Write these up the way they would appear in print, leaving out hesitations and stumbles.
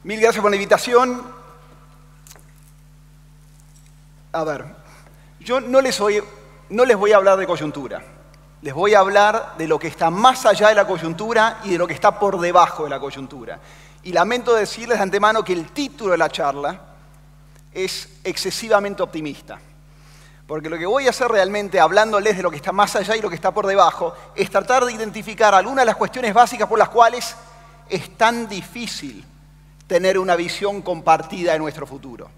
Mil gracias por la invitación. A ver, yo no les voy a hablar de coyuntura. Les voy a hablar de lo que está más allá de la coyuntura y de lo que está por debajo de la coyuntura. Y lamento decirles de antemano que el título de la charla es excesivamente optimista. Porque lo que voy a hacer realmente, hablándoles de lo que está más allá y lo que está por debajo, es tratar de identificar algunas de las cuestiones básicas por las cuales es tan difícil tener una visión compartida de nuestro futuro.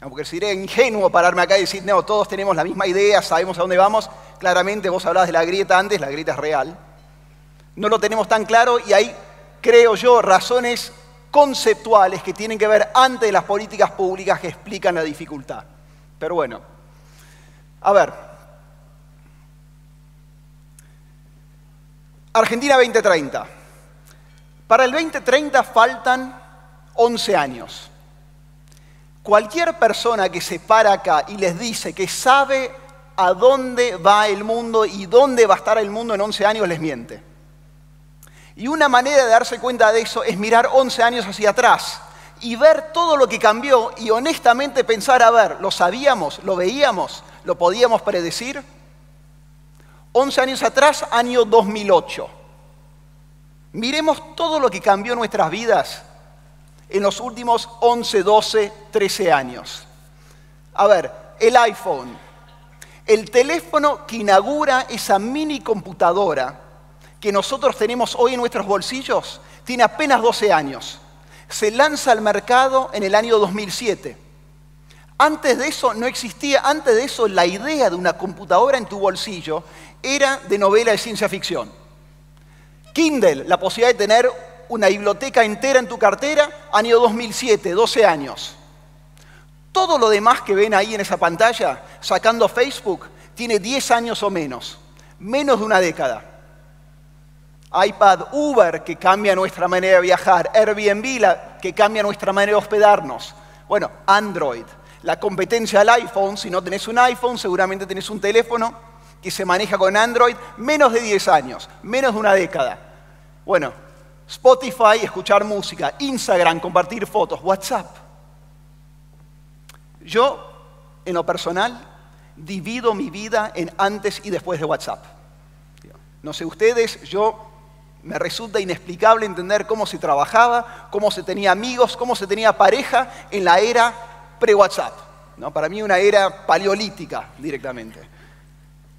Porque sería ingenuo pararme acá y decir, no, todos tenemos la misma idea, sabemos a dónde vamos. Claramente vos hablabas de la grieta antes, la grieta es real. No lo tenemos tan claro y hay, creo yo, razones conceptuales que tienen que ver antes de las políticas públicas que explican la dificultad. Pero bueno, a ver. Argentina 2030. Para el 2030 faltan 11 años. Cualquier persona que se para acá y les dice que sabe a dónde va el mundo y dónde va a estar el mundo en 11 años les miente. Y una manera de darse cuenta de eso es mirar 11 años hacia atrás y ver todo lo que cambió y honestamente pensar, a ver, ¿lo sabíamos? ¿Lo veíamos? ¿Lo podíamos predecir? 11 años atrás, año 2008. Miremos todo lo que cambió en nuestras vidas en los últimos 11, 12, 13 años. A ver, el iPhone, el teléfono que inaugura esa mini computadora que nosotros tenemos hoy en nuestros bolsillos, tiene apenas 12 años. Se lanza al mercado en el año 2007. Antes de eso no existía, antes de eso la idea de una computadora en tu bolsillo era de novela de ciencia ficción. Kindle, la posibilidad de tener una biblioteca entera en tu cartera, año 2007, 12 años. Todo lo demás que ven ahí en esa pantalla, sacando Facebook, tiene 10 años o menos. Menos de una década. iPad, Uber, que cambia nuestra manera de viajar. Airbnb, que cambia nuestra manera de hospedarnos. Bueno, Android, la competencia del iPhone. Si no tenés un iPhone, seguramente tenés un teléfono que se maneja con Android. Menos de 10 años, menos de una década. Bueno, Spotify, escuchar música, Instagram, compartir fotos, WhatsApp. Yo, en lo personal, divido mi vida en antes y después de WhatsApp. No sé ustedes, me resulta inexplicable entender cómo se trabajaba, cómo se tenía amigos, cómo se tenía pareja en la era pre-WhatsApp. ¿No? Para mí una era paleolítica directamente.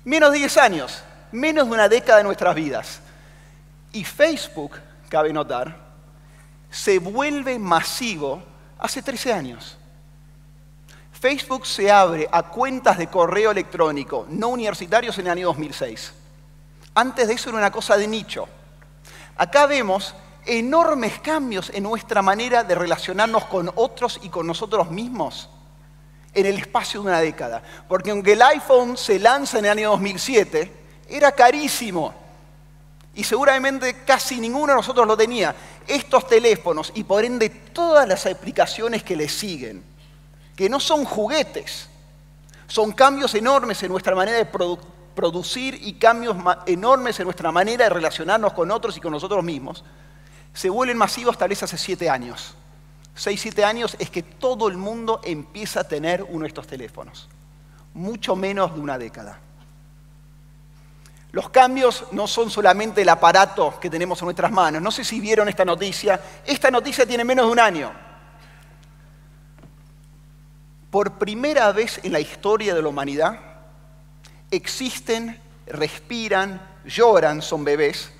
Menos de 10 años, menos de una década de nuestras vidas. Y Facebook, cabe notar, se vuelve masivo hace 13 años. Facebook se abre a cuentas de correo electrónico no universitarios en el año 2006. Antes de eso era una cosa de nicho. Acá vemos enormes cambios en nuestra manera de relacionarnos con otros y con nosotros mismos en el espacio de una década. Porque aunque el iPhone se lanza en el año 2007, era carísimo. Y seguramente casi ninguno de nosotros lo tenía. Estos teléfonos y por ende todas las aplicaciones que le siguen, que no son juguetes, son cambios enormes en nuestra manera de producir y cambios enormes en nuestra manera de relacionarnos con otros y con nosotros mismos, se vuelven masivos tal vez hace 7 años. 6, 7 años es que todo el mundo empieza a tener uno de estos teléfonos. Mucho menos de una década. Los cambios no son solamente el aparato que tenemos en nuestras manos. No sé si vieron esta noticia. Esta noticia tiene menos de un año. Por primera vez en la historia de la humanidad, existen, respiran, lloran, son bebés,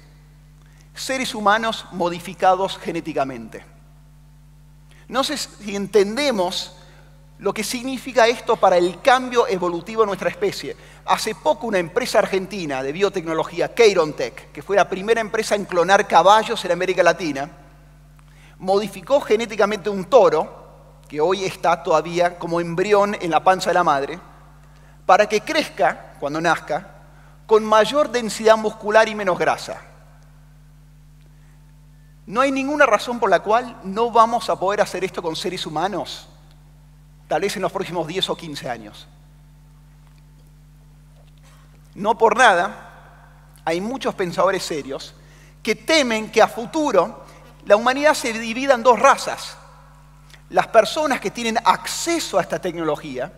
seres humanos modificados genéticamente. No sé si entendemos lo que significa esto para el cambio evolutivo de nuestra especie. Hace poco una empresa argentina de biotecnología, Queirontech, que fue la primera empresa en clonar caballos en América Latina, modificó genéticamente un toro, que hoy está todavía como embrión en la panza de la madre, para que crezca, cuando nazca, con mayor densidad muscular y menos grasa. No hay ninguna razón por la cual no vamos a poder hacer esto con seres humanos, tal vez en los próximos 10 o 15 años. No por nada, hay muchos pensadores serios que temen que a futuro la humanidad se divida en dos razas. las personas que tienen acceso a esta tecnología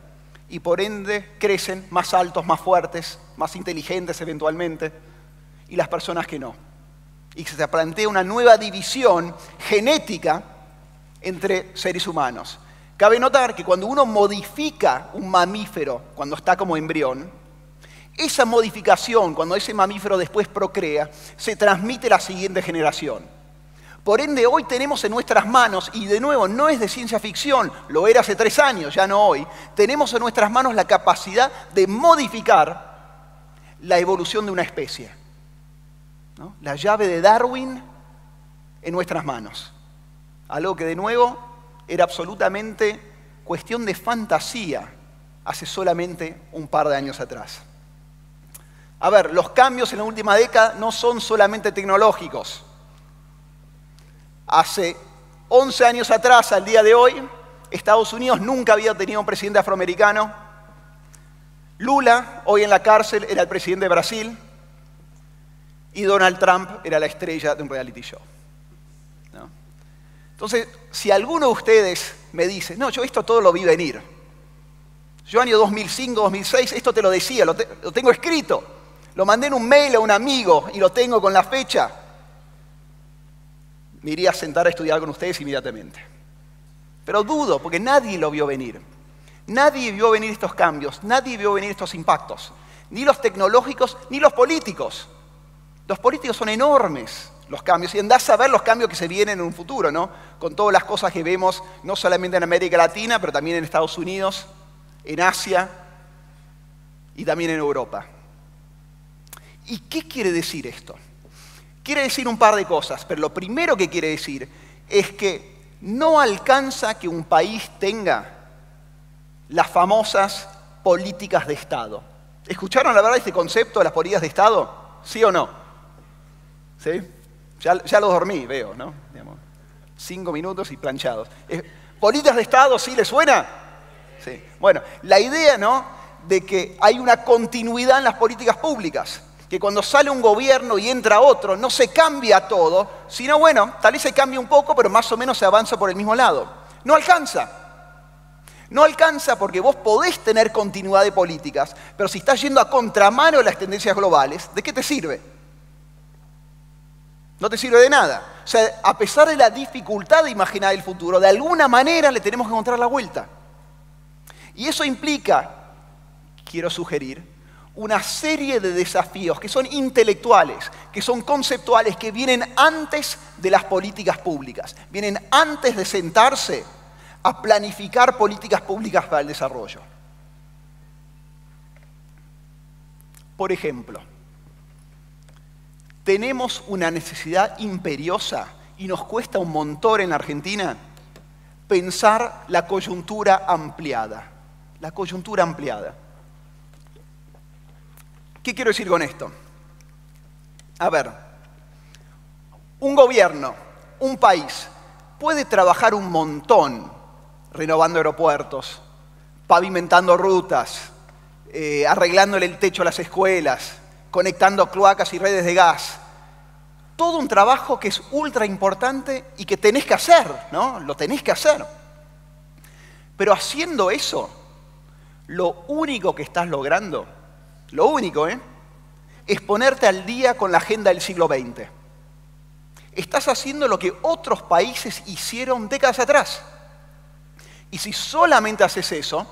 y por ende crecen más altos, más fuertes, más inteligentes eventualmente, y las personas que no. Y se plantea una nueva división genética entre seres humanos. Cabe notar que cuando uno modifica un mamífero, cuando está como embrión, esa modificación, cuando ese mamífero después procrea, se transmite a la siguiente generación. Por ende, hoy tenemos en nuestras manos, y de nuevo, no es de ciencia ficción, lo era hace 3 años, ya no hoy, tenemos en nuestras manos la capacidad de modificar la evolución de una especie, ¿no? La llave de Darwin en nuestras manos. Algo que de nuevo era absolutamente cuestión de fantasía hace solamente un par de años atrás. A ver, los cambios en la última década no son solamente tecnológicos. Hace 11 años atrás, al día de hoy, Estados Unidos nunca había tenido un presidente afroamericano. Lula, hoy en la cárcel, era el presidente de Brasil. Y Donald Trump era la estrella de un reality show, ¿no? Entonces, si alguno de ustedes me dice, no, yo esto todo lo vi venir. Yo año 2005, 2006, esto te lo decía, lo tengo escrito. Lo mandé en un mail a un amigo y lo tengo con la fecha. Me iría a sentar a estudiar con ustedes inmediatamente. Pero dudo, porque nadie lo vio venir. Nadie vio venir estos cambios, nadie vio venir estos impactos. Ni los tecnológicos, ni los políticos. Los políticos son enormes, los cambios. Y andás a ver los cambios que se vienen en un futuro, ¿no? Con todas las cosas que vemos, no solamente en América Latina, pero también en Estados Unidos, en Asia y también en Europa. ¿Y qué quiere decir esto? Quiere decir un par de cosas, pero lo primero que quiere decir es que no alcanza que un país tenga las famosas políticas de Estado. ¿Escucharon la verdad este concepto de las políticas de Estado? ¿Sí o no? ¿Sí? Ya lo dormí, veo, ¿no? 5 minutos y planchados. ¿Políticas de Estado sí les suena? Sí. Bueno, la idea, ¿no?, de que hay una continuidad en las políticas públicas. Que cuando sale un gobierno y entra otro, no se cambia todo, sino, bueno, tal vez se cambia un poco, pero más o menos se avanza por el mismo lado. No alcanza. No alcanza porque vos podés tener continuidad de políticas, pero si estás yendo a contramano de las tendencias globales, ¿de qué te sirve? No te sirve de nada. O sea, a pesar de la dificultad de imaginar el futuro, de alguna manera le tenemos que encontrar la vuelta. Y eso implica, quiero sugerir, una serie de desafíos que son intelectuales, que son conceptuales, que vienen antes de las políticas públicas, vienen antes de sentarse a planificar políticas públicas para el desarrollo. Por ejemplo, tenemos una necesidad imperiosa y nos cuesta un montón en la Argentina pensar la coyuntura ampliada. La coyuntura ampliada. ¿Qué quiero decir con esto? A ver, un gobierno, un país, puede trabajar un montón renovando aeropuertos, pavimentando rutas, arreglándole el techo a las escuelas, conectando cloacas y redes de gas. Todo un trabajo que es ultra importante y que tenés que hacer, ¿no? Lo tenés que hacer. Pero haciendo eso, lo único que estás logrando, lo único, es ponerte al día con la agenda del siglo XX. Estás haciendo lo que otros países hicieron décadas atrás. Y si solamente haces eso,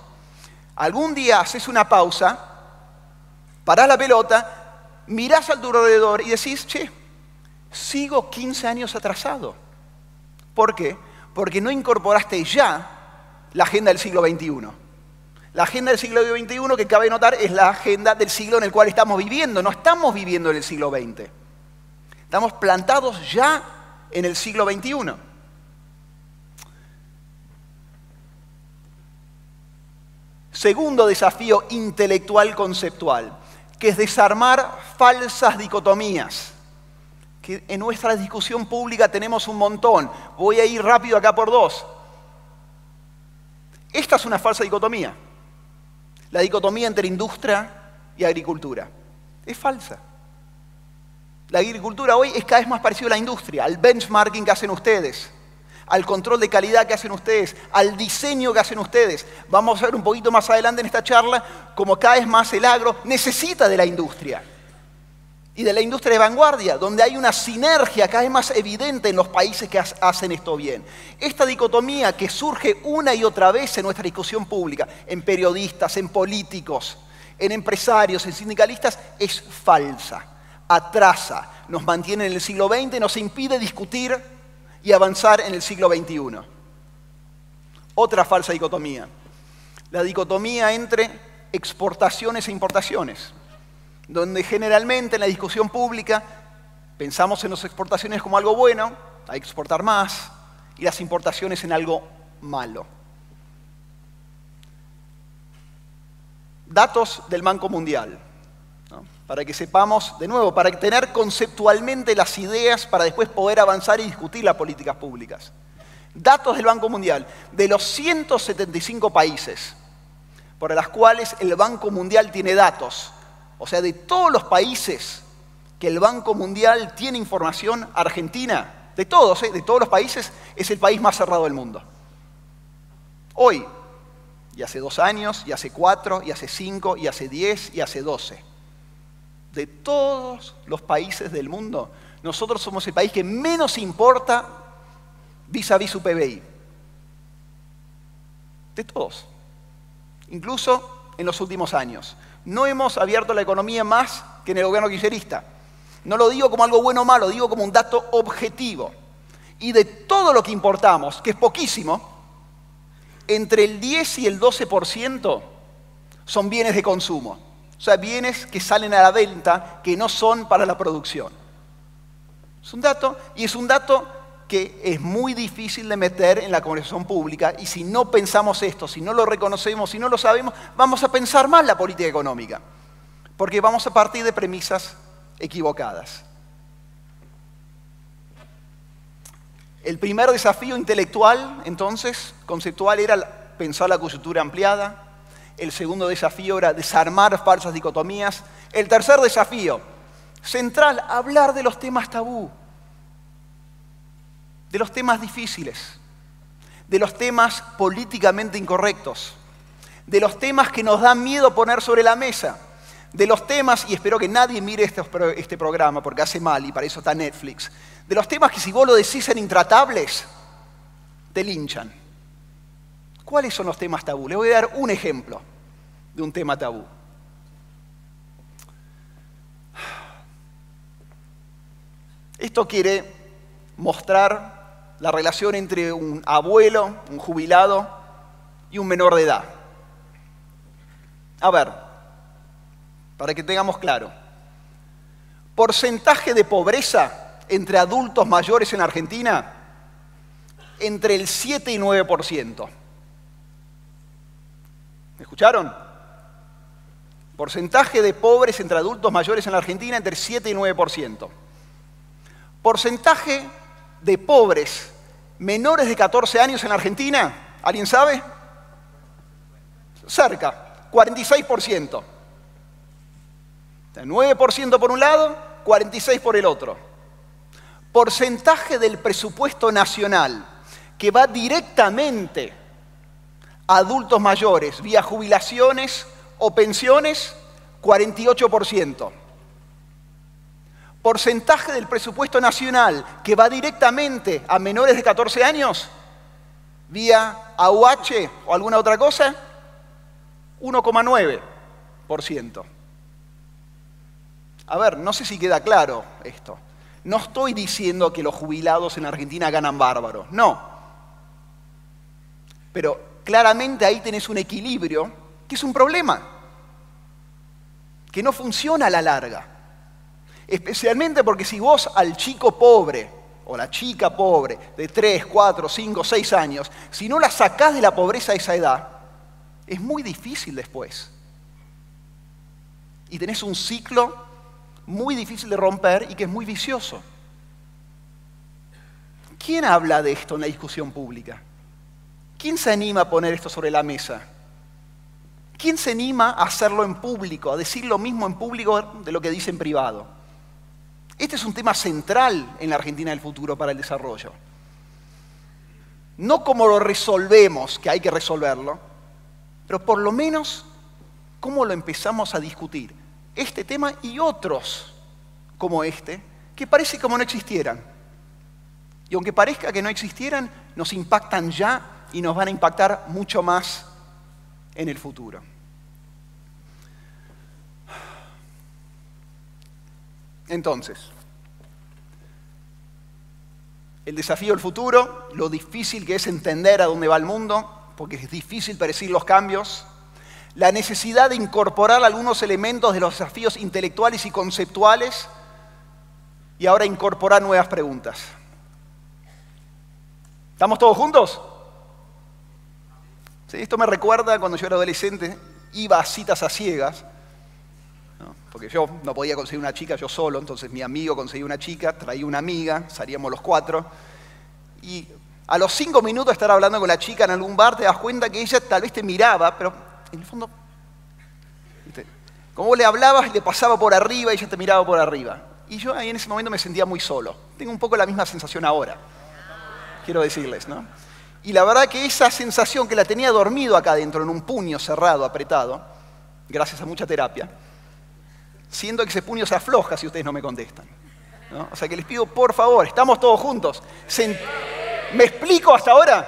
algún día haces una pausa, parás la pelota, mirás al tu alrededor y decís, che, sigo 15 años atrasado. ¿Por qué? Porque no incorporaste ya la agenda del siglo XXI. La agenda del siglo XXI, que cabe notar, es la agenda del siglo en el cual estamos viviendo. No estamos viviendo en el siglo XX. Estamos plantados ya en el siglo XXI. Segundo desafío intelectual conceptual, que es desarmar falsas dicotomías. Que en nuestra discusión pública tenemos un montón. Voy a ir rápido acá por 2. Esta es una falsa dicotomía. La dicotomía entre industria y agricultura. Es falsa. La agricultura hoy es cada vez más parecida a la industria, al benchmarking que hacen ustedes, al control de calidad que hacen ustedes, al diseño que hacen ustedes. Vamos a ver un poquito más adelante en esta charla cómo cada vez más el agro necesita de la industria. Y de la industria de vanguardia, donde hay una sinergia cada vez más evidente en los países que hacen esto bien. Esta dicotomía que surge una y otra vez en nuestra discusión pública, en periodistas, en políticos, en empresarios, en sindicalistas, es falsa, atrasa, nos mantiene en el siglo XX, nos impide discutir y avanzar en el siglo XXI. Otra falsa dicotomía, la dicotomía entre exportaciones e importaciones, donde generalmente en la discusión pública pensamos en las exportaciones como algo bueno, hay que exportar más, y las importaciones en algo malo. Datos del Banco Mundial, ¿no? Para que sepamos, de nuevo, para tener conceptualmente las ideas para después poder avanzar y discutir las políticas públicas. Datos del Banco Mundial, de los 175 países por los cuales el Banco Mundial tiene datos, o sea, de todos los países que el Banco Mundial tiene información, Argentina, de todos los países, es el país más cerrado del mundo. Hoy, y hace 2 años, y hace 4, y hace 5, y hace 10, y hace 12. De todos los países del mundo, nosotros somos el país que menos importa vis a vis su PBI. De todos. Incluso en los últimos años. No hemos abierto la economía más que en el gobierno kirchnerista. No lo digo como algo bueno o malo, digo como un dato objetivo. Y de todo lo que importamos, que es poquísimo, entre el 10 y el 12% son bienes de consumo. O sea, bienes que salen a la venta, que no son para la producción. Es un dato, y es un dato que es muy difícil de meter en la conversación pública, y si no pensamos esto, si no lo reconocemos, si no lo sabemos, vamos a pensar mal la política económica, porque vamos a partir de premisas equivocadas. El primer desafío intelectual, entonces, conceptual, era pensar la coyuntura ampliada. El segundo desafío era desarmar falsas dicotomías. El tercer desafío, central, hablar de los temas tabú, de los temas difíciles, de los temas políticamente incorrectos, de los temas que nos dan miedo poner sobre la mesa, de los temas, y espero que nadie mire este programa porque hace mal y para eso está Netflix, de los temas que si vos lo decís en intratables, te linchan. ¿Cuáles son los temas tabú? Les voy a dar un ejemplo de un tema tabú. Esto quiere mostrar la relación entre un abuelo, un jubilado y un menor de edad. A ver, para que tengamos claro. Porcentaje de pobreza entre adultos mayores en Argentina, entre el 7 y 9%. ¿Me escucharon? Porcentaje de pobres entre adultos mayores en la Argentina, entre el 7 y 9%. Porcentaje de pobres menores de 14 años en la Argentina, ¿alguien sabe? Cerca, 46%. 9% por un lado, 46% por el otro. Porcentaje del presupuesto nacional que va directamente a adultos mayores vía jubilaciones o pensiones, 48%. Porcentaje del presupuesto nacional que va directamente a menores de 14 años, vía AUH o alguna otra cosa, 1,9%. A ver, no sé si queda claro esto. No estoy diciendo que los jubilados en Argentina ganan bárbaro, no. Pero claramente ahí tenés un equilibrio que es un problema, que no funciona a la larga. Especialmente porque si vos al chico pobre o la chica pobre de 3, 4, 5, 6 años, si no la sacás de la pobreza a esa edad, es muy difícil después. Y tenés un ciclo muy difícil de romper y que es muy vicioso. ¿Quién habla de esto en la discusión pública? ¿Quién se anima a poner esto sobre la mesa? ¿Quién se anima a hacerlo en público, a decir lo mismo en público de lo que dice en privado? Este es un tema central en la Argentina del futuro para el desarrollo. No cómo lo resolvemos, que hay que resolverlo, pero por lo menos cómo lo empezamos a discutir. Este tema y otros como este, que parece como no existieran. Y aunque parezca que no existieran, nos impactan ya y nos van a impactar mucho más en el futuro. Entonces, el desafío del futuro, lo difícil que es entender a dónde va el mundo, porque es difícil predecir los cambios, la necesidad de incorporar algunos elementos de los desafíos intelectuales y conceptuales, y ahora incorporar nuevas preguntas. ¿Estamos todos juntos? Sí, esto me recuerda cuando yo era adolescente, iba a citas a ciegas, ¿no? Porque yo no podía conseguir una chica yo solo, entonces mi amigo conseguía una chica, traía una amiga, salíamos los 4, y a los 5 minutos de estar hablando con la chica en algún bar te das cuenta que ella tal vez te miraba, pero en el fondo, ¿viste? Como vos le hablabas, le pasaba por arriba y ella te miraba por arriba. Y yo ahí en ese momento me sentía muy solo. Tengo un poco la misma sensación ahora, quiero decirles, ¿no? Y la verdad que esa sensación que la tenía dormido acá adentro, en un puño cerrado, apretado, gracias a mucha terapia, siento que ese puño se afloja si ustedes no me contestan, ¿no? O sea que les pido, por favor, estamos todos juntos. ¿Me explico hasta ahora?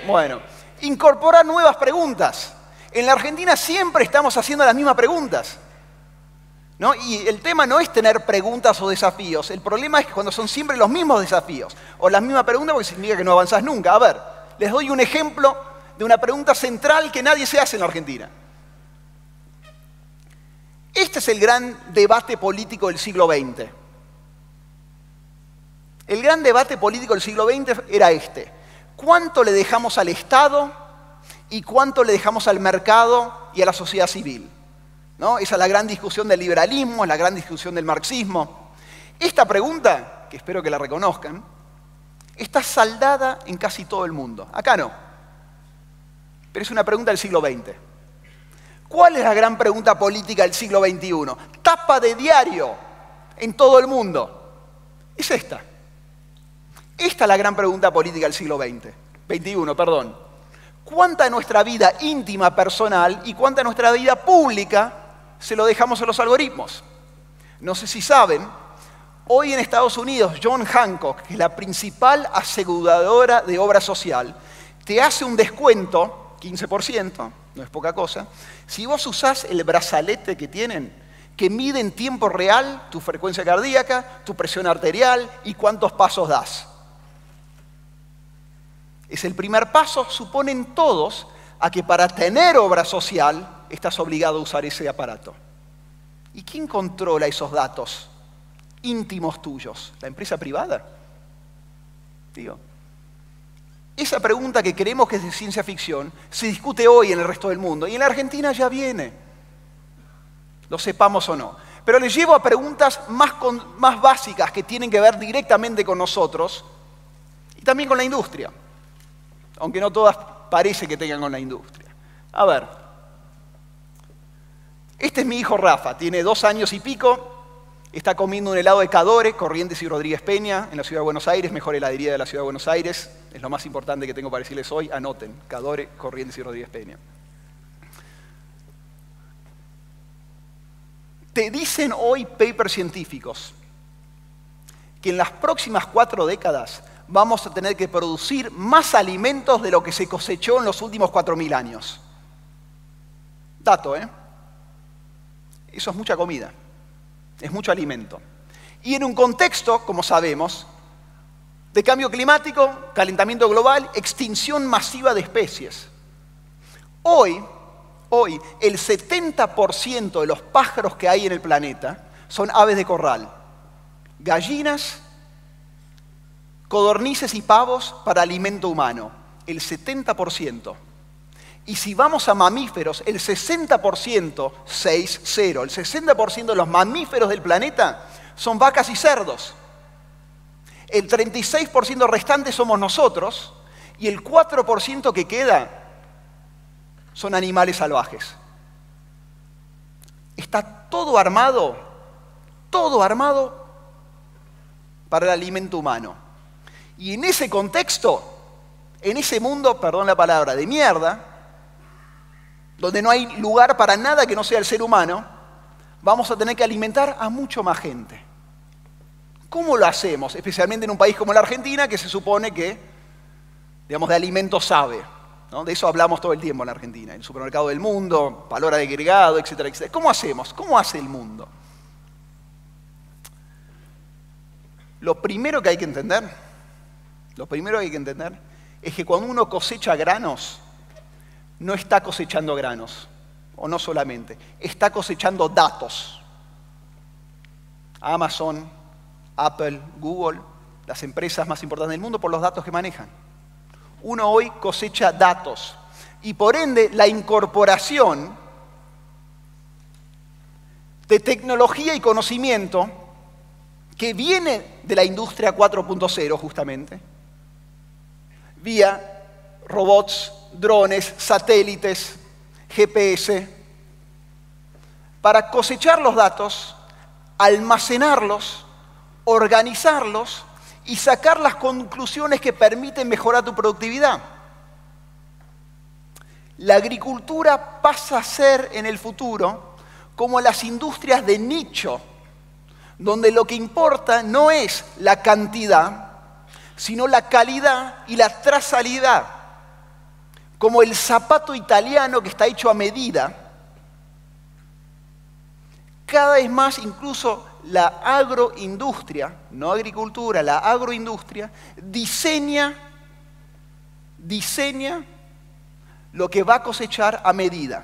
Bueno, incorporar nuevas preguntas. En la Argentina siempre estamos haciendo las mismas preguntas, ¿no? Y el tema no es tener preguntas o desafíos. El problema es que cuando son siempre los mismos desafíos o las mismas preguntas, porque significa que no avanzás nunca. A ver, les doy un ejemplo de una pregunta central que nadie se hace en la Argentina. Este es el gran debate político del siglo XX. El gran debate político del siglo XX era este. ¿Cuánto le dejamos al Estado y cuánto le dejamos al mercado y a la sociedad civil? ¿No? Esa es la gran discusión del liberalismo, es la gran discusión del marxismo. Esta pregunta, que espero que la reconozcan, está saldada en casi todo el mundo. Acá no. Pero es una pregunta del siglo XX. ¿Cuál es la gran pregunta política del siglo XXI? Tapa de diario en todo el mundo. Es esta. Esta es la gran pregunta política del siglo XX. XXI, perdón. ¿Cuánta de nuestra vida íntima, personal y cuánta de nuestra vida pública se lo dejamos a los algoritmos? No sé si saben, hoy en Estados Unidos, John Hancock, que es la principal aseguradora de obra social, te hace un descuento, 15%, no es poca cosa, si vos usás el brazalete que tienen, que mide en tiempo real tu frecuencia cardíaca, tu presión arterial y cuántos pasos das. Es el primer paso, suponen todos, a que para tener obra social estás obligado a usar ese aparato. ¿Y quién controla esos datos íntimos tuyos? ¿La empresa privada? Digo, esa pregunta que creemos que es de ciencia ficción se discute hoy en el resto del mundo y en la Argentina ya viene, lo sepamos o no. Pero les llevo a preguntas más básicas que tienen que ver directamente con nosotros y también con la industria, aunque no todas parece que tengan con la industria. A ver, este es mi hijo Rafa, tiene 2 años y pico, está comiendo un helado de Cadore, Corrientes y Rodríguez Peña, en la Ciudad de Buenos Aires, mejor heladería de la Ciudad de Buenos Aires, es lo más importante que tengo para decirles hoy, anoten, Cadore, Corrientes y Rodríguez Peña. Te dicen hoy papers científicos que en las próximas 4 décadas vamos a tener que producir más alimentos de lo que se cosechó en los últimos 4.000 años. Dato, ¿eh? Eso es mucha comida, es mucho alimento. Y en un contexto, como sabemos, de cambio climático, calentamiento global, extinción masiva de especies. Hoy, el 70% de los pájaros que hay en el planeta son aves de corral. Gallinas, codornices y pavos para alimento humano. El 70%. Y si vamos a mamíferos, el 60%, 6-0, el 60% de los mamíferos del planeta son vacas y cerdos. El 36% restante somos nosotros y el 4% que queda son animales salvajes. Está todo armado para el alimento humano. Y en ese contexto, En ese mundo, perdón la palabra, de mierda, donde no hay lugar para nada que no sea el ser humano, vamos a tener que alimentar a mucho más gente. ¿Cómo lo hacemos? Especialmente en un país como la Argentina, que se supone que, digamos, de alimentos sabe, ¿no? De eso hablamos todo el tiempo en la Argentina. El supermercado del mundo, valor agregado, etcétera, etcétera. ¿Cómo hacemos? ¿Cómo hace el mundo? Lo primero que hay que entender es que cuando uno cosecha granos, no está cosechando granos, o no solamente, está cosechando datos. Amazon, Apple, Google, las empresas más importantes del mundo por los datos que manejan. Uno hoy cosecha datos y por ende la incorporación de tecnología y conocimiento que viene de la industria 4.0 justamente, vía robots, drones, satélites, GPS, para cosechar los datos, almacenarlos, organizarlos y sacar las conclusiones que permiten mejorar tu productividad. La agricultura pasa a ser en el futuro como las industrias de nicho, donde lo que importa no es la cantidad, sino la calidad y la trazabilidad. Como el zapato italiano que está hecho a medida. Cada vez más incluso la agroindustria, no agricultura, la agroindustria, diseña lo que va a cosechar a medida.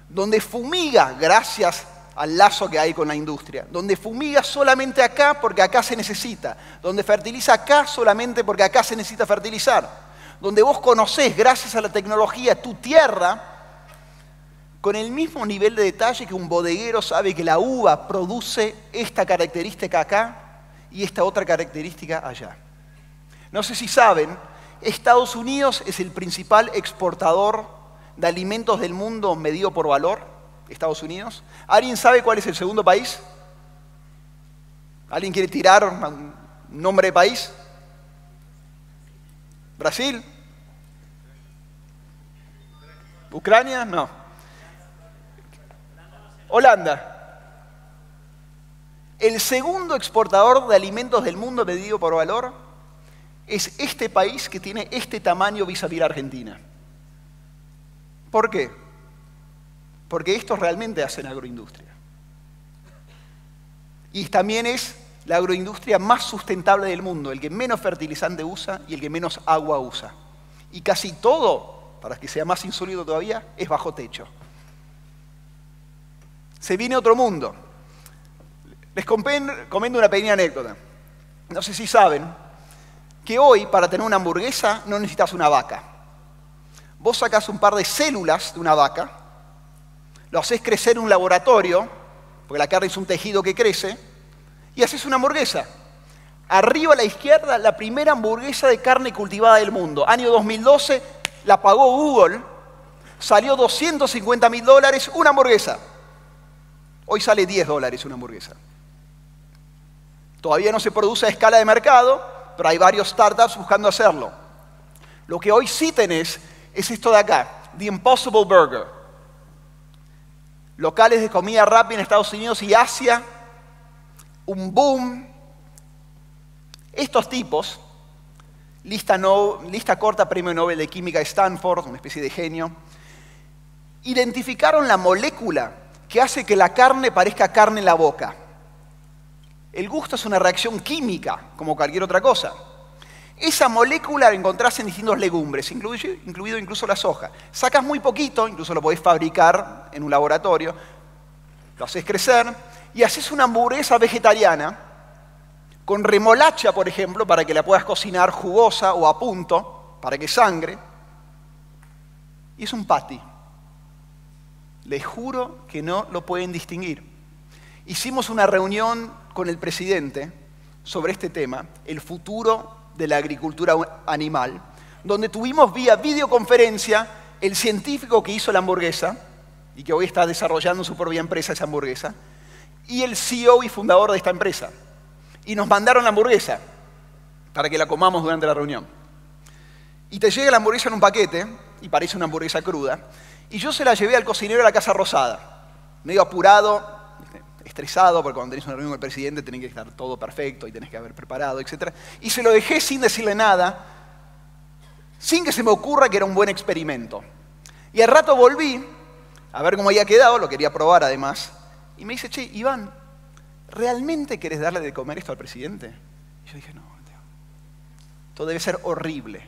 Donde fumiga, gracias al lazo que hay con la industria, donde fumiga solamente acá porque acá se necesita, donde fertiliza acá solamente porque acá se necesita fertilizar, donde vos conocés, gracias a la tecnología, tu tierra, con el mismo nivel de detalle que un bodeguero sabe que la uva produce esta característica acá y esta otra característica allá. No sé si saben, Estados Unidos es el principal exportador de alimentos del mundo medido por valor. Estados Unidos. ¿Alguien sabe cuál es el segundo país? ¿Alguien quiere tirar un nombre de país? ¿Brasil? ¿Ucrania? No. Holanda. El segundo exportador de alimentos del mundo medido por valor es este país que tiene este tamaño vis-a-vis la Argentina. ¿Por qué? Porque estos realmente hacen agroindustria. Y también es la agroindustria más sustentable del mundo, el que menos fertilizante usa y el que menos agua usa. Y casi todo, para que sea más insólito todavía, es bajo techo. Se viene otro mundo. Les comento una pequeña anécdota. No sé si saben que hoy, para tener una hamburguesa, no necesitas una vaca. Vos sacás un par de células de una vaca, lo haces crecer en un laboratorio, porque la carne es un tejido que crece, y haces una hamburguesa. Arriba a la izquierda, la primera hamburguesa de carne cultivada del mundo. Año 2012, la pagó Google, salió $250.000 una hamburguesa. Hoy sale $10 una hamburguesa. Todavía no se produce a escala de mercado, pero hay varios startups buscando hacerlo. Lo que hoy sí tenés es esto de acá, The Impossible Burger. Locales de comida rápida en Estados Unidos y Asia, un boom. Estos tipos, lista corta, Premio Nobel de Química de Stanford, una especie de genio, identificaron la molécula que hace que la carne parezca carne en la boca. El gusto es una reacción química, como cualquier otra cosa. Esa molécula la encontrás en distintos legumbres, incluido incluso la soja. Sacas muy poquito, incluso lo podés fabricar en un laboratorio, lo haces crecer y haces una hamburguesa vegetariana con remolacha, por ejemplo, para que la puedas cocinar jugosa o a punto, para que sangre. Y es un patty. Les juro que no lo pueden distinguir. Hicimos una reunión con el presidente sobre este tema, el futuro de la agricultura animal, donde tuvimos vía videoconferencia el científico que hizo la hamburguesa y que hoy está desarrollando su propia empresa esa hamburguesa, y el CEO y fundador de esta empresa. Y nos mandaron la hamburguesa para que la comamos durante la reunión. y te llega la hamburguesa en un paquete, y parece una hamburguesa cruda, y yo se la llevé al cocinero de la Casa Rosada, medio apurado, estresado, porque cuando tenés una reunión con el presidente tenés que estar todo perfecto y tenés que haber preparado, etc. Y se lo dejé sin decirle nada, sin que se me ocurra que era un buen experimento. Y al rato volví a ver cómo había quedado, lo quería probar además, y me dice, che, Iván, ¿realmente querés darle de comer esto al presidente? Y yo dije, no, Mateo, esto debe ser horrible.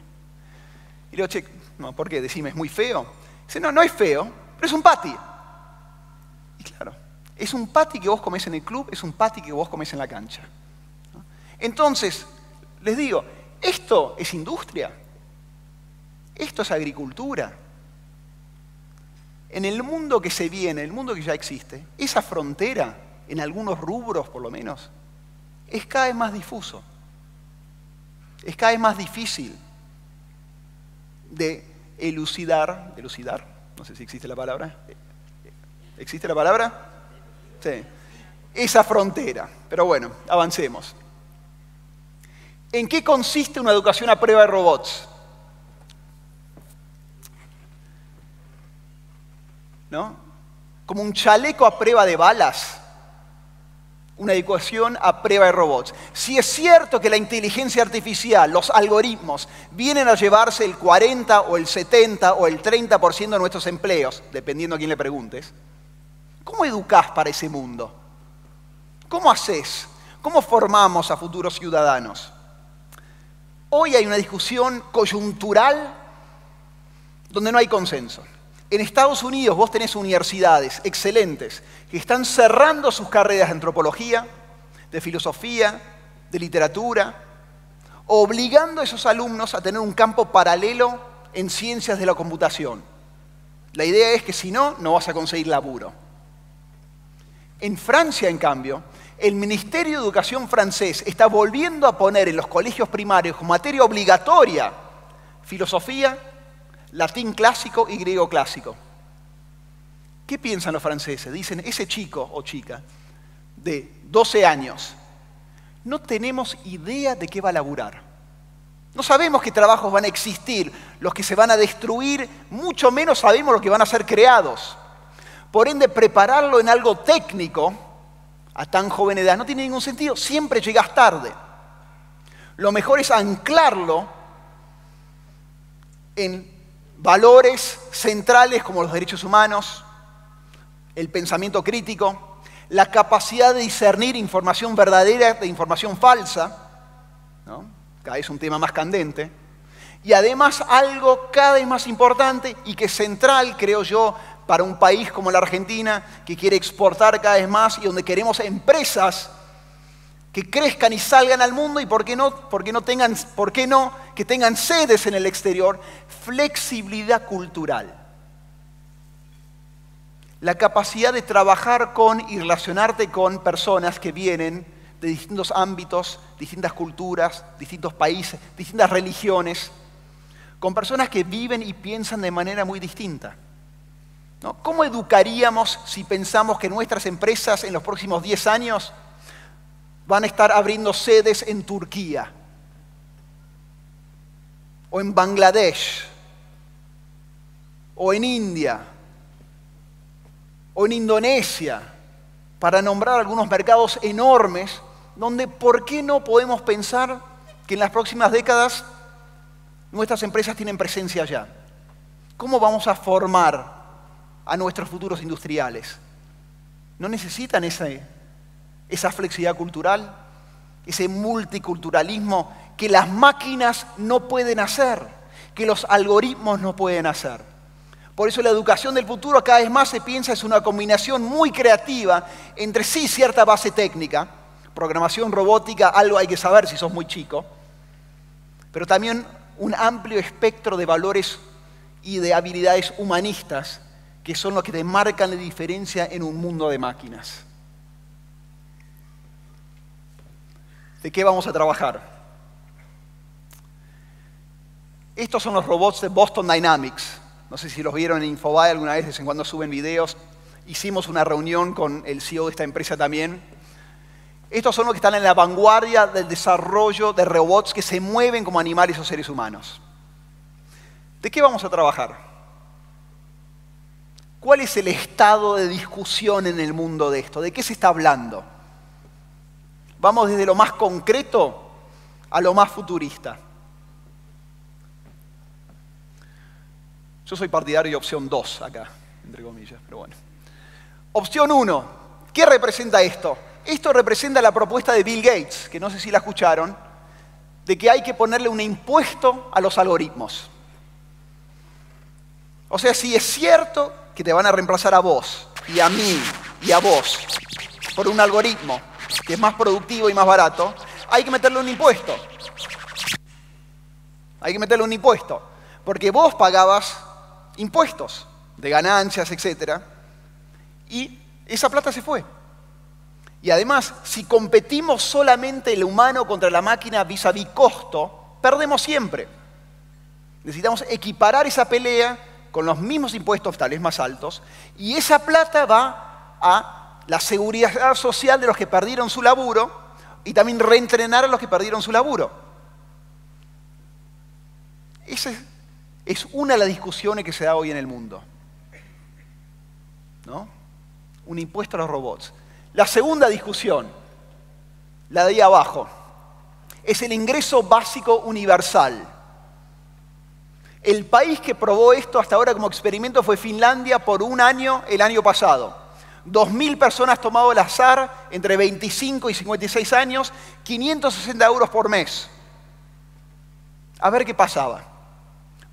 Y le digo, che, no, ¿por qué? Decime, ¿es muy feo? Dice, no, no es feo, pero es un patty. Y claro, es un patty que vos comés en el club, es un patty que vos comés en la cancha. Entonces, les digo, esto es industria, esto es agricultura. En el mundo que se viene, el mundo que ya existe, esa frontera, en algunos rubros por lo menos, es cada vez más difuso. Es cada vez más difícil de elucidar, no sé si existe la palabra. ¿Existe la palabra? Sí. Esa frontera. Pero bueno, avancemos. ¿En qué consiste una educación a prueba de robots? ¿No? Como un chaleco a prueba de balas. Una educación a prueba de robots. Si es cierto que la inteligencia artificial, los algoritmos, vienen a llevarse el 40 o el 70 o el 30% de nuestros empleos, dependiendo a quién le preguntes, ¿cómo educás para ese mundo? ¿Cómo haces? ¿Cómo formamos a futuros ciudadanos? Hoy hay una discusión coyuntural donde no hay consenso. En Estados Unidos vos tenés universidades excelentes que están cerrando sus carreras de antropología, de filosofía, de literatura, obligando a esos alumnos a tener un campo paralelo en ciencias de la computación. La idea es que si no, no vas a conseguir laburo. En Francia, en cambio, el Ministerio de Educación francés está volviendo a poner en los colegios primarios como materia obligatoria filosofía, latín clásico y griego clásico. ¿Qué piensan los franceses? Dicen, ese chico o chica de 12 años, no tenemos idea de qué va a laburar. No sabemos qué trabajos van a existir, los que se van a destruir, mucho menos sabemos los que van a ser creados. Por ende, prepararlo en algo técnico a tan joven edad no tiene ningún sentido, siempre llegas tarde. Lo mejor es anclarlo en valores centrales como los derechos humanos, el pensamiento crítico, la capacidad de discernir información verdadera de información falsa, ¿no? Cada vez un tema más candente, y además algo cada vez más importante y que es central, creo yo, para un país como la Argentina, que quiere exportar cada vez más y donde queremos empresas que crezcan y salgan al mundo y por qué no que tengan sedes en el exterior, flexibilidad cultural. La capacidad de trabajar con y relacionarte con personas que vienen de distintos ámbitos, distintas culturas, distintos países, distintas religiones, con personas que viven y piensan de manera muy distinta. ¿No? ¿Cómo educaríamos si pensamos que nuestras empresas en los próximos 10 años van a estar abriendo sedes en Turquía, o en Bangladesh, o en India, o en Indonesia, para nombrar algunos mercados enormes, donde ¿por qué no podemos pensar que en las próximas décadas nuestras empresas tienen presencia allá? ¿Cómo vamos a formar a nuestros futuros industriales? ¿No necesitan esa flexibilidad cultural, ese multiculturalismo que las máquinas no pueden hacer, que los algoritmos no pueden hacer? Por eso la educación del futuro cada vez más se piensa es una combinación muy creativa entre sí cierta base técnica, programación robótica, algo hay que saber si sos muy chico, pero también un amplio espectro de valores y de habilidades humanistas que son los que te marcan la diferencia en un mundo de máquinas. ¿De qué vamos a trabajar? Estos son los robots de Boston Dynamics. No sé si los vieron en Infobae alguna vez, de vez en cuando suben videos. Hicimos una reunión con el CEO de esta empresa también. Estos son los que están en la vanguardia del desarrollo de robots que se mueven como animales o seres humanos. ¿De qué vamos a trabajar? ¿Cuál es el estado de discusión en el mundo de esto? ¿De qué se está hablando? Vamos desde lo más concreto a lo más futurista. Yo soy partidario de opción 2 acá, entre comillas, pero bueno. Opción 1. ¿Qué representa esto? Esto representa la propuesta de Bill Gates, que no sé si la escucharon, de que hay que ponerle un impuesto a los algoritmos. O sea, si es cierto que te van a reemplazar a vos, y a mí, y a vos, por un algoritmo que es más productivo y más barato, hay que meterle un impuesto. Hay que meterle un impuesto. Porque vos pagabas impuestos de ganancias, etc. Y esa plata se fue. Y además, si competimos solamente el humano contra la máquina vis-a-vis costo, perdemos siempre. Necesitamos equiparar esa pelea con los mismos impuestos, tal vez más altos, y esa plata va a la seguridad social de los que perdieron su laburo y también reentrenar a los que perdieron su laburo. Esa es una de las discusiones que se da hoy en el mundo, ¿no? Un impuesto a los robots. La segunda discusión, la de ahí abajo, es el ingreso básico universal. El país que probó esto hasta ahora como experimento fue Finlandia por un año el año pasado. 2.000 personas tomado al azar entre 25 y 56 años, 560 euros por mes. A ver qué pasaba.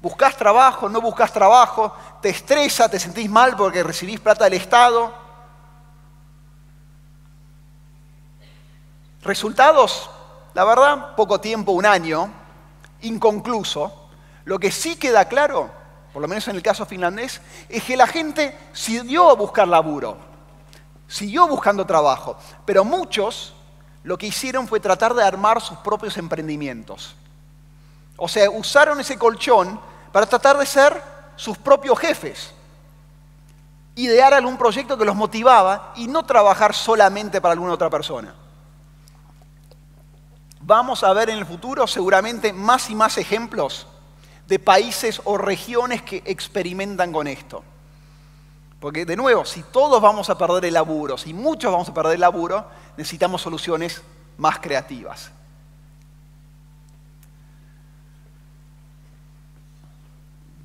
¿Buscás trabajo? ¿No buscás trabajo? ¿Te estresa? ¿Te sentís mal porque recibís plata del Estado? ¿Resultados? La verdad, poco tiempo, un año, inconcluso. Lo que sí queda claro, por lo menos en el caso finlandés, es que la gente siguió a buscar laburo, siguió buscando trabajo, pero muchos lo que hicieron fue tratar de armar sus propios emprendimientos. O sea, usaron ese colchón para tratar de ser sus propios jefes, idear algún proyecto que los motivaba y no trabajar solamente para alguna otra persona. Vamos a ver en el futuro seguramente más y más ejemplos de países o regiones que experimentan con esto. Porque, de nuevo, si todos vamos a perder el laburo, si muchos vamos a perder el laburo, necesitamos soluciones más creativas.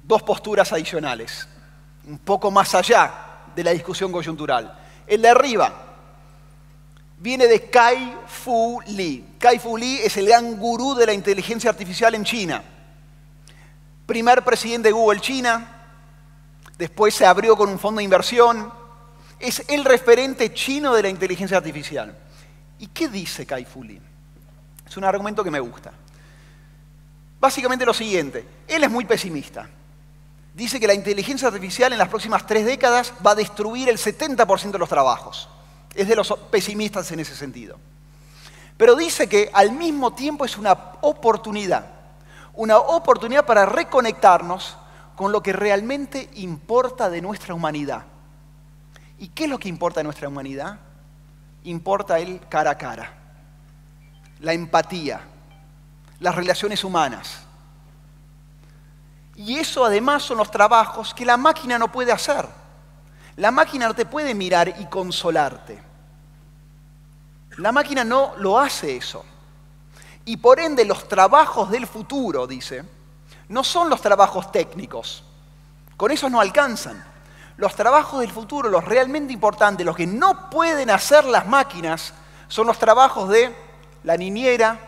Dos posturas adicionales, un poco más allá de la discusión coyuntural. El de arriba viene de Kai-Fu Lee. Kai-Fu Lee es el gran gurú de la inteligencia artificial en China. Primer presidente de Google China, después se abrió con un fondo de inversión. Es el referente chino de la inteligencia artificial. ¿Y qué dice Kai-Fu Lee? Es un argumento que me gusta. Básicamente lo siguiente, él es muy pesimista. Dice que la inteligencia artificial en las próximas 3 décadas va a destruir el 70% de los trabajos. Es de los pesimistas en ese sentido. Pero dice que al mismo tiempo es una oportunidad para reconectarnos con lo que realmente importa de nuestra humanidad. ¿Y qué es lo que importa de nuestra humanidad? Importa el cara a cara, la empatía, las relaciones humanas. Y eso además son los trabajos que la máquina no puede hacer. La máquina no te puede mirar y consolarte. La máquina no lo hace eso. Y por ende los trabajos del futuro, dice, no son los trabajos técnicos. Con esos no alcanzan. Los trabajos del futuro, los realmente importantes, los que no pueden hacer las máquinas, son los trabajos de la niñera,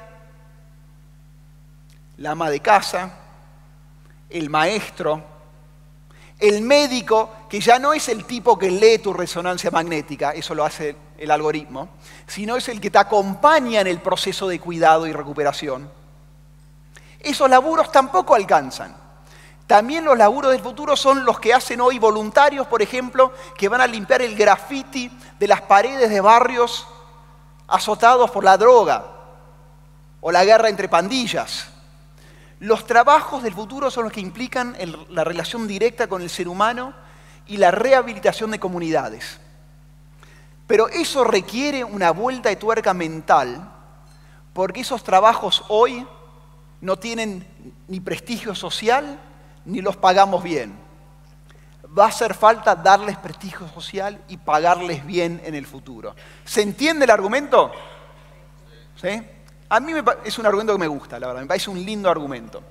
la ama de casa, el maestro, el médico, que ya no es el tipo que lee tu resonancia magnética, eso lo hace el algoritmo, sino es el que te acompaña en el proceso de cuidado y recuperación. Esos laburos tampoco alcanzan. También los laburos del futuro son los que hacen hoy voluntarios, por ejemplo, que van a limpiar el graffiti de las paredes de barrios azotados por la droga o la guerra entre pandillas. Los trabajos del futuro son los que implican la relación directa con el ser humano y la rehabilitación de comunidades. Pero eso requiere una vuelta de tuerca mental, porque esos trabajos hoy no tienen ni prestigio social ni los pagamos bien. Va a hacer falta darles prestigio social y pagarles bien en el futuro. ¿Se entiende el argumento? ¿Sí? A mí es un argumento que me gusta, la verdad. Me parece un lindo argumento.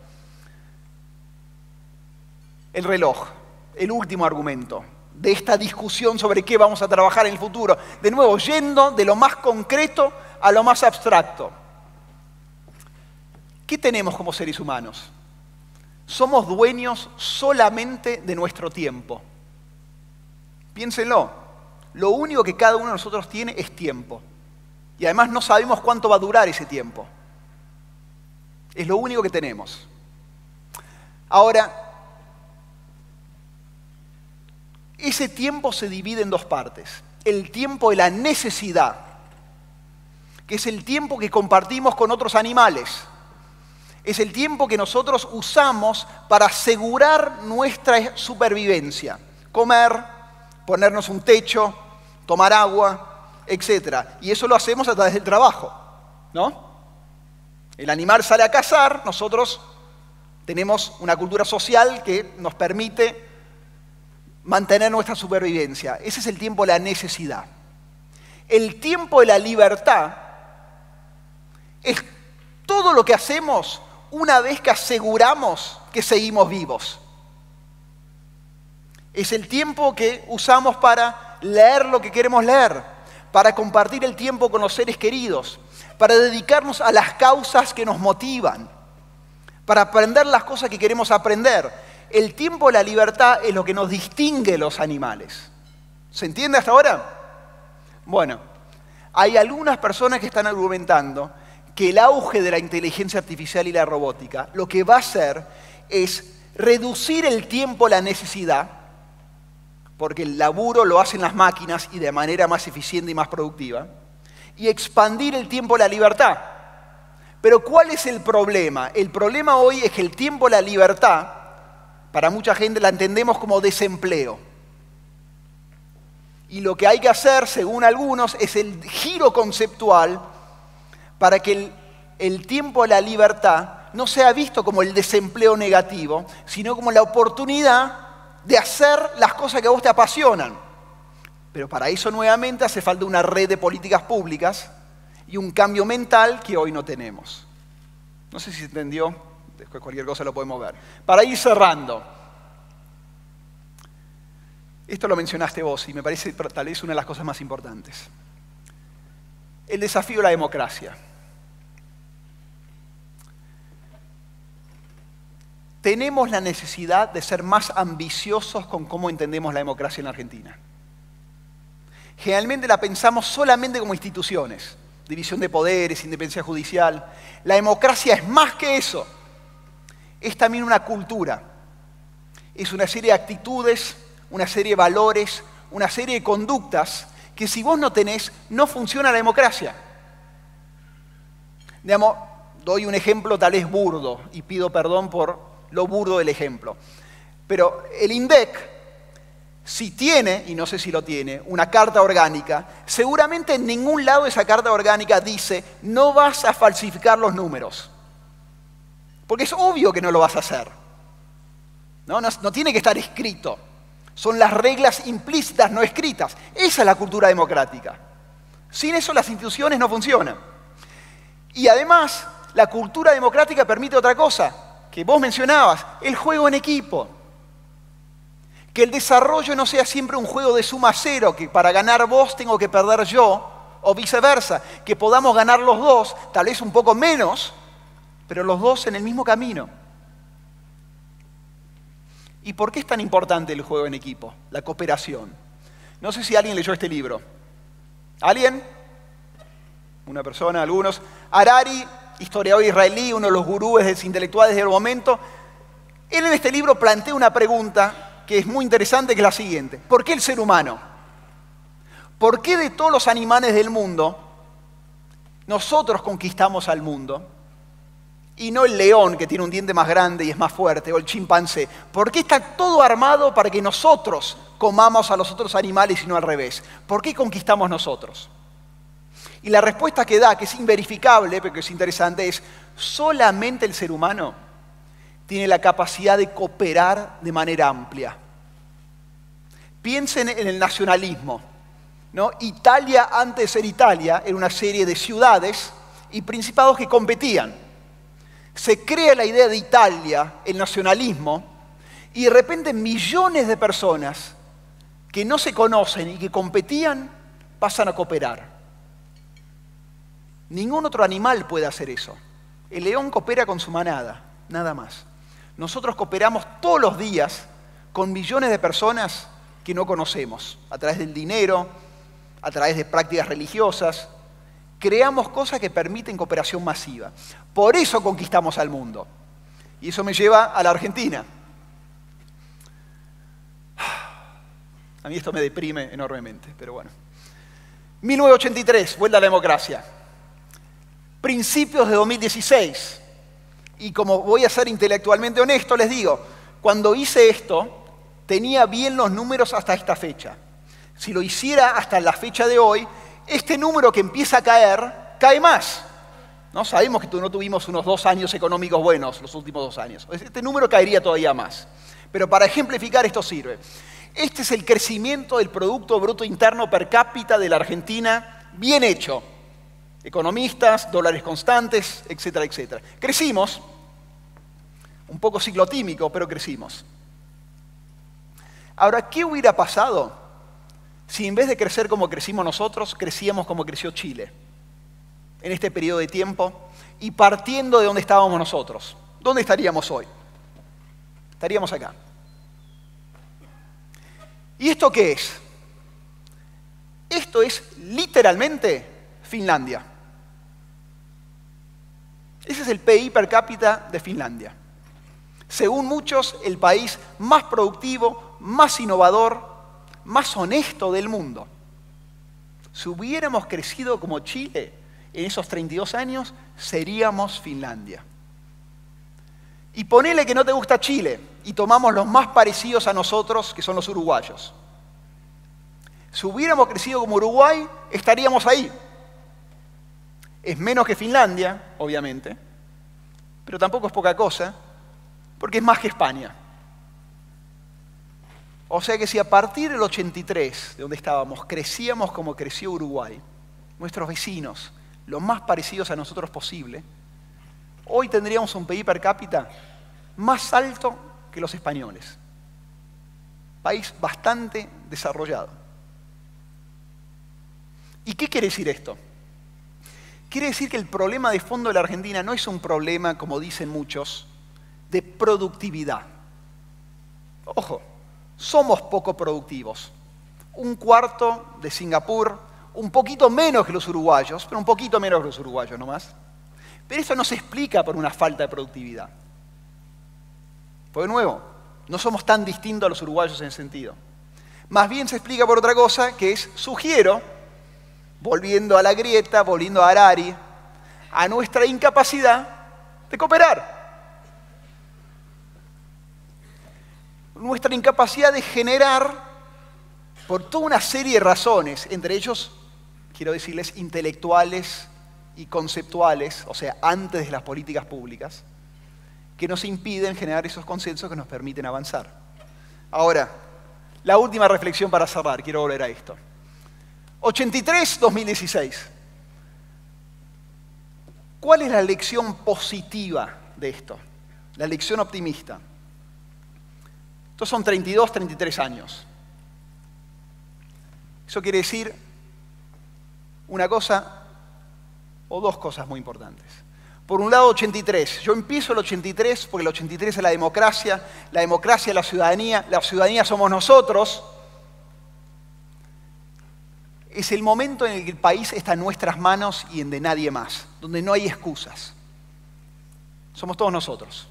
El reloj, el último argumento de esta discusión sobre qué vamos a trabajar en el futuro. De nuevo, yendo de lo más concreto a lo más abstracto. ¿Qué tenemos como seres humanos? Somos dueños solamente de nuestro tiempo. Piénsenlo. Lo único que cada uno de nosotros tiene es tiempo. Y además no sabemos cuánto va a durar ese tiempo. Es lo único que tenemos. Ahora, ese tiempo se divide en dos partes. El tiempo de la necesidad, que es el tiempo que compartimos con otros animales. Es el tiempo que nosotros usamos para asegurar nuestra supervivencia. Comer, ponernos un techo, tomar agua, etc. Y eso lo hacemos a través del trabajo, ¿no? El animal sale a cazar, nosotros tenemos una cultura social que nos permite mantener nuestra supervivencia. Ese es el tiempo de la necesidad. El tiempo de la libertad es todo lo que hacemos una vez que aseguramos que seguimos vivos. Es el tiempo que usamos para leer lo que queremos leer, para compartir el tiempo con los seres queridos, para dedicarnos a las causas que nos motivan, para aprender las cosas que queremos aprender. El tiempo de la libertad es lo que nos distingue de los animales. ¿Se entiende hasta ahora? Bueno, hay algunas personas que están argumentando que el auge de la inteligencia artificial y la robótica lo que va a hacer es reducir el tiempo a la necesidad, porque el laburo lo hacen las máquinas y de manera más eficiente y más productiva, y expandir el tiempo a la libertad. Pero ¿cuál es el problema? El problema hoy es que el tiempo a la libertad, para mucha gente la entendemos como desempleo. Y lo que hay que hacer, según algunos, es el giro conceptual para que el tiempo a la libertad no sea visto como el desempleo negativo, sino como la oportunidad de hacer las cosas que a vos te apasionan. Pero para eso nuevamente hace falta una red de políticas públicas y un cambio mental que hoy no tenemos. No sé si se entendió, después cualquier cosa lo podemos ver. Para ir cerrando, esto lo mencionaste vos y me parece tal vez una de las cosas más importantes. El desafío de la democracia. Tenemos la necesidad de ser más ambiciosos con cómo entendemos la democracia en Argentina. Generalmente la pensamos solamente como instituciones, división de poderes, independencia judicial. La democracia es más que eso. Es también una cultura. Es una serie de actitudes, una serie de valores, una serie de conductas que si vos no tenés, no funciona la democracia. Digamos, doy un ejemplo tal vez burdo y pido perdón por lo burdo del ejemplo. Pero el INDEC, si tiene, y no sé si lo tiene, una carta orgánica, seguramente en ningún lado de esa carta orgánica dice no vas a falsificar los números. Porque es obvio que no lo vas a hacer. No tiene que estar escrito. Son las reglas implícitas no escritas. Esa es la cultura democrática. Sin eso las instituciones no funcionan. Y además, la cultura democrática permite otra cosa, que vos mencionabas, el juego en equipo. Que el desarrollo no sea siempre un juego de suma cero, que para ganar vos tengo que perder yo, o viceversa. Que podamos ganar los dos, tal vez un poco menos, pero los dos en el mismo camino. ¿Y por qué es tan importante el juego en equipo, la cooperación? No sé si alguien leyó este libro. ¿Alguien? Una persona, algunos. Harari, historiador israelí, uno de los gurúes intelectuales del momento. Él en este libro plantea una pregunta que es muy interesante, que es la siguiente. ¿Por qué el ser humano? ¿Por qué de todos los animales del mundo nosotros conquistamos al mundo y no el león que tiene un diente más grande y es más fuerte, o el chimpancé? ¿Por qué está todo armado para que nosotros comamos a los otros animales y no al revés? ¿Por qué conquistamos nosotros? Y la respuesta que da, que es inverificable, pero que es interesante, es solamente el ser humano tiene la capacidad de cooperar de manera amplia. Piensen en el nacionalismo, ¿no? Italia, antes de ser Italia, era una serie de ciudades y principados que competían. Se crea la idea de Italia, el nacionalismo, y de repente millones de personas que no se conocen y que competían pasan a cooperar. Ningún otro animal puede hacer eso. El león coopera con su manada, nada más. Nosotros cooperamos todos los días con millones de personas que no conocemos, a través del dinero, a través de prácticas religiosas. Creamos cosas que permiten cooperación masiva. Por eso conquistamos al mundo. Y eso me lleva a la Argentina. A mí esto me deprime enormemente, pero bueno. 1983, vuelta a la democracia. Principios de 2016. Y como voy a ser intelectualmente honesto, les digo, cuando hice esto, tenía bien los números hasta esta fecha. Si lo hiciera hasta la fecha de hoy, este número que empieza a caer, cae más. ¿No? Sabemos que no tuvimos unos 2 años económicos buenos los últimos 2 años. Este número caería todavía más. Pero para ejemplificar esto sirve. Este es el crecimiento del Producto Bruto Interno per cápita de la Argentina, bien hecho. Economistas, dólares constantes, etcétera, etcétera. Crecimos, un poco ciclotímico, pero crecimos. Ahora, ¿qué hubiera pasado si en vez de crecer como crecimos nosotros, crecíamos como creció Chile en este periodo de tiempo y partiendo de donde estábamos nosotros? ¿Dónde estaríamos hoy? Estaríamos acá. ¿Y esto qué es? Esto es literalmente Finlandia. Ese es el PIB per cápita de Finlandia. Según muchos, el país más productivo, más innovador, más honesto del mundo. Si hubiéramos crecido como Chile en esos 32 años, seríamos Finlandia. Y ponele que no te gusta Chile y tomamos los más parecidos a nosotros, que son los uruguayos. Si hubiéramos crecido como Uruguay, estaríamos ahí. Es menos que Finlandia, obviamente, pero tampoco es poca cosa, porque es más que España. O sea que si a partir del 83, de donde estábamos, crecíamos como creció Uruguay, nuestros vecinos, los más parecidos a nosotros posible, hoy tendríamos un PIB per cápita más alto que los españoles. País bastante desarrollado. ¿Y qué quiere decir esto? Quiere decir que el problema de fondo de la Argentina no es un problema, como dicen muchos, de productividad. Ojo, somos poco productivos. 1/4 de Singapur, un poquito menos que los uruguayos, pero un poquito menos que los uruguayos nomás. Pero eso no se explica por una falta de productividad. Pues de nuevo, no somos tan distintos a los uruguayos en ese sentido. Más bien se explica por otra cosa, que es, sugiero, volviendo a la grieta, volviendo a Harari, a nuestra incapacidad de cooperar. Nuestra incapacidad de generar, por toda una serie de razones, entre ellos, quiero decirles, intelectuales y conceptuales, o sea, antes de las políticas públicas, que nos impiden generar esos consensos que nos permiten avanzar. Ahora, la última reflexión para cerrar, quiero volver a esto. 83-2016. ¿Cuál es la lección positiva de esto? La lección optimista. Estos son 32, 33 años. Eso quiere decir una cosa o dos cosas muy importantes. Por un lado, 83. Yo empiezo el 83 porque el 83 es la democracia es la ciudadanía somos nosotros. Es el momento en el que el país está en nuestras manos y en de nadie más, donde no hay excusas. Somos todos nosotros.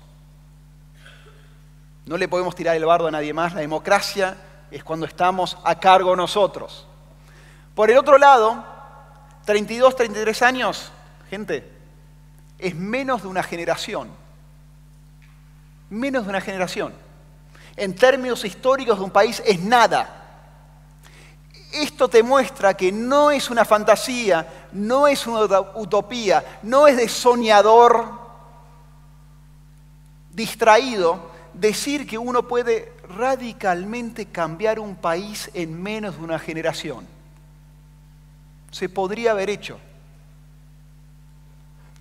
No le podemos tirar el bardo a nadie más. La democracia es cuando estamos a cargo nosotros. Por el otro lado, 32, 33 años, gente, es menos de una generación. Menos de una generación. En términos históricos de un país es nada. Esto te muestra que no es una fantasía, no es una utopía, no es de soñador distraído decir que uno puede radicalmente cambiar un país en menos de una generación. Se podría haber hecho.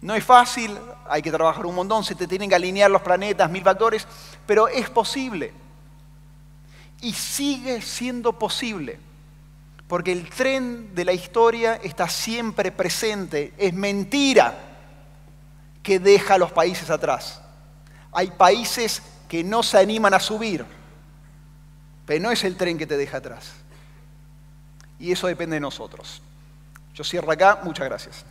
No es fácil, hay que trabajar un montón, se te tienen que alinear los planetas, 1000 factores, pero es posible. Y sigue siendo posible, porque el tren de la historia está siempre presente. Es mentira que deja a los países atrás. Hay países que no se animan a subir, pero no es el tren que te deja atrás. Y eso depende de nosotros. Yo cierro acá. Muchas gracias.